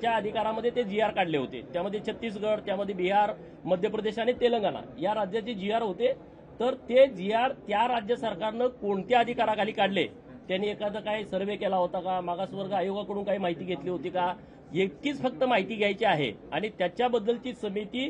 त्यांच्या अधिकारामध्ये ते जी आर काढले होते, त्यामध्ये छत्तीसगड, त्यामध्ये बिहार, मध्य प्रदेश आणि तेलंगणा या राज्याचे जी आर होते. तर ते जी आर त्या राज्य सरकारनं कोणत्या अधिकाराखाली काढले, त्यांनी एखादा काही सर्व्हे केला होता का, मागासवर्ग आयोगाकडून काही माहिती घेतली होती का, इतकीच फक्त माहिती घ्यायची आहे. आणि त्याच्याबद्दलची समिती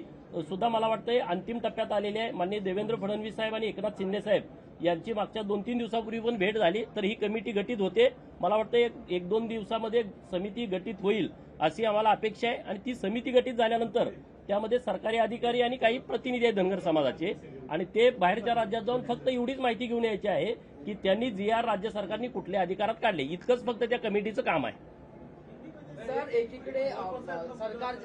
सुद्धा मला वाटतं अंतिम टप्प्यात आलेली आहे. माननीय देवेंद्र फडणवीस साहेब आणि एकनाथ शिंदे साहेब यांची मागच्या 2-3 दिवसापूर्वी पण भेट झाली. तर ही कमिटी गठीत होते. मला वाटतं एक 2 दिवसामध्ये समिती गठीत होईल अशी आम्हाला अपेक्षा आहे. आणि ती समिती गठीत झाल्यानंतर त्यामध्ये सरकारी अधिकारी आणि काही प्रतिनिधी आहेत धनगर समाजाचे, आणि ते बाहेरच्या राज्यात जाऊन फक्त एवढीच माहिती घेऊन यायची आहे की त्यांनी जी आर राज्य सरकारने कुठल्या अधिकारात काढले, इतकंच फक्त त्या कमिटीचं काम आहे. सर, एकीकडे सरकार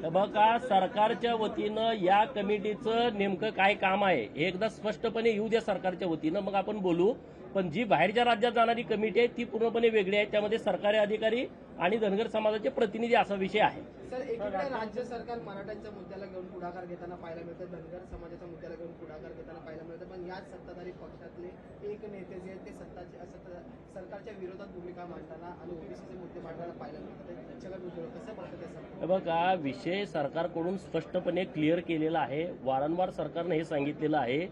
बघा, सरकारच्या वतीनं या कमिटीचं नेमकं काय काम आहे हे एकदा स्पष्टपणे येऊ द्या सरकारच्या वतीनं, मग आपण बोलू. पण जी बाहेरच्या राज्यात जाणारी कमिटी आहे ती पूर्णपणे वेगळी आहे. त्यामध्ये सरकारी अधिकारी आणि धनगर समाजाचे प्रतिनिधी असा विषय आहे. सर, एकीकडे राज्य सरकार मराठ्यांच्या मुद्द्याला घेऊन पुढाकार घेताना पाहायला मिळतं, धनगर समाजाच्या मुद्द्याला घेऊन पुढाकार घेताना पाहायला मिळतं. पण याच सत्ताधारी पक्षातले एक नेते जे आहेत ते सरकारच्या विरोधात भूमिका मांडताना आणि ओबीसीचे मुद्दे मांडताना पाहायला मिळतं. कसं पाहतं ते सर? बघा, विषय सरकारकडून स्पष्टपणे क्लिअर केलेला आहे. वारंवार सरकारने हे सांगितलेलं आहे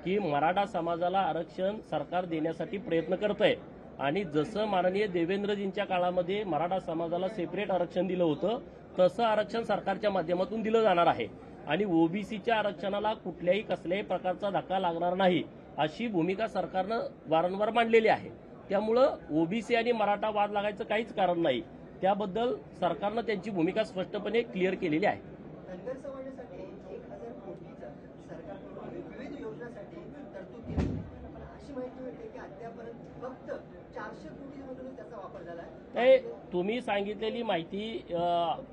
की मराठा समाजाला आरक्षण सरकार देण्यासाठी प्रयत्न करत आहे. आणि जसं माननीय देवेंद्रजींच्या काळामध्ये मराठा समाजाला सेपरेट आरक्षण दिलं होतं, तसं आरक्षण सरकारच्या माध्यमातून दिलं जाणार आहे. आणि ओबीसीच्या आरक्षणाला कसल्याही प्रकारचा धक्का लागणार नाही अशी भूमिका सरकारनं वारंवार मांडलेली आहे. त्यामुळं ओबीसी आणि मराठा वाद लागायचं काहीच कारण नाही. त्याबद्दल सरकारनं त्यांची भूमिका स्पष्टपणे क्लिअर केलेली आहे. धनगर समाजासाठी 1000 कोटीचा सरकारकडून विविध योजनांसाठी तरतूद केली, पण अशी माहिती मिळते की अद्यापर्यंत फक्त 400 कोटीमधून त्याचा वापर झाला आहे. तुम्ही सांगितलेली माहिती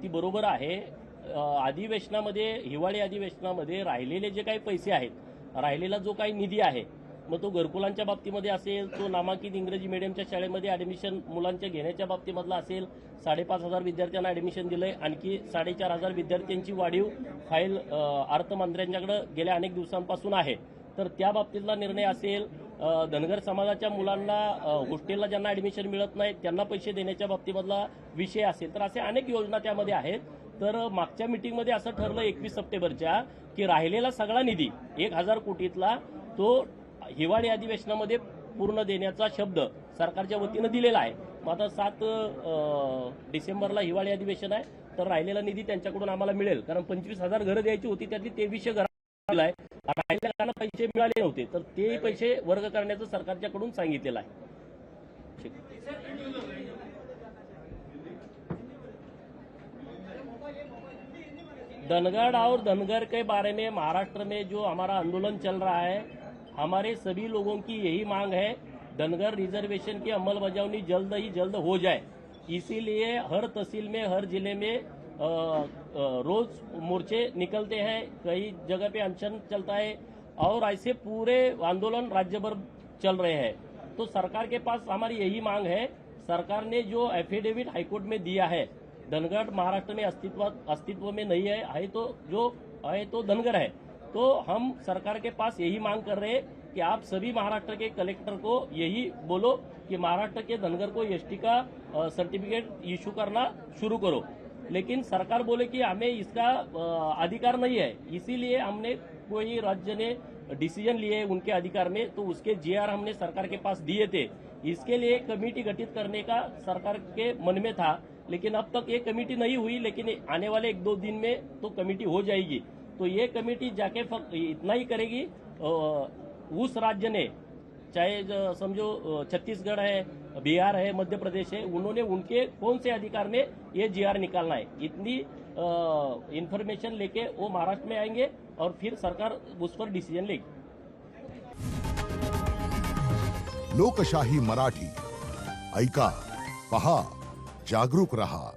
ती बरोबर आहे. अधिवेशनामध्ये, हिवाळी अधिवेशनामध्ये राहिलेले जे काही पैसे आहेत, राहिलेला जो काही निधी आहे, मग तो घरकुलांच्या बाबतीमध्ये असेल, तो नामांकित इंग्रजी मीडियमच्या शाळेमध्ये ऍडमिशन मुलांच्या घेण्याच्या बाबतीमधला असेल, 5,500 विद्यार्थ्यांना ऍडमिशन दिलंय, आणखी 4,500 विद्यार्थ्यांची वाढीव फाईल अर्थमंत्र्यांच्याकडे गेल्या अनेक दिवसांपासून आहे. तर त्या बाबतीतला निर्णय असेल, धनगर समाजाच्या मुलांना हॉस्टेलला ज्यांना ऍडमिशन मिळत नाही त्यांना पैसे देण्याच्या बाबतीमधला विषय असेल, तर असे अनेक योजना त्यामध्ये आहेत. तर मागच्या मिटिंगमध्ये असं ठरलं 21 सप्टेंबरच्या की राहिलेला सगळा निधी 1000 कोटीतला तो हिवाळी अधिवेशनामध्ये पूर्ण देण्याचा शब्द सरकारच्या वतीनं दिलेला आहे. मग आता 7 डिसेंबरला हिवाळी अधिवेशन आहे, तर राहिलेला निधी त्यांच्याकडून आम्हाला मिळेल. कारण 25,000 घरं द्यायची होती, त्यातली 2300 घरं आहे. राहिलेल्यांना पैसे मिळाले नव्हते, तर ते पैसे वर्ग करण्याचं सरकारच्याकडून सांगितलेलं आहे. धनगर और धनगर के बारे में महाराष्ट्र में जो हमारा आंदोलन चल रहा है, हमारे सभी लोगों की यही मांग है, धनगर रिजर्वेशन की अमलबजावनी जल्द ही जल्द हो जाए. इसीलिए हर तहसील में, हर जिले में रोज मोर्चे निकलते हैं, कई जगह पे अनशन चलता है और ऐसे पूरे आंदोलन राज्य भर चल रहे हैं. तो सरकार के पास हमारी यही मांग है, सरकार ने जो एफिडेविट हाईकोर्ट में दिया है, धनगर महाराष्ट्र में अस्तित्व में नहीं है तो जो है तो धनगर है. तो हम सरकार के पास यही मांग कर रहे हैं कि आप सभी महाराष्ट्र के कलेक्टर को यही बोलो कि महाराष्ट्र के धनगर को एसटी का सर्टिफिकेट इशू करना शुरू करो. लेकिन सरकार बोले कि हमें इसका अधिकार नहीं है, इसीलिए हमने कोई राज्य ने डिसीजन लिए उनके अधिकार में, तो उसके जीआर हमने सरकार के पास दिए थे. इसके लिए कमेटी गठित करने का सरकार के मन में था, लेकिन अब तक ये कमेटी नहीं हुई. लेकिन आने वाले 1-2 दिन में तो कमेटी हो जाएगी. तो ये कमेटी जाके फक्त इतना ही करेगी, उस राज्य ने, चाहे समझो छत्तीसगढ़ है, बिहार है, मध्य प्रदेश है, उन्होंने उनके कौन से अधिकार में ये जीआर निकालना है, इतनी इन्फॉर्मेशन लेके वो महाराष्ट्र में आएंगे और फिर सरकार उस पर डिसीजन लेगी. लोकशाही मराठी ऐका, पहा, जागरूक रहा.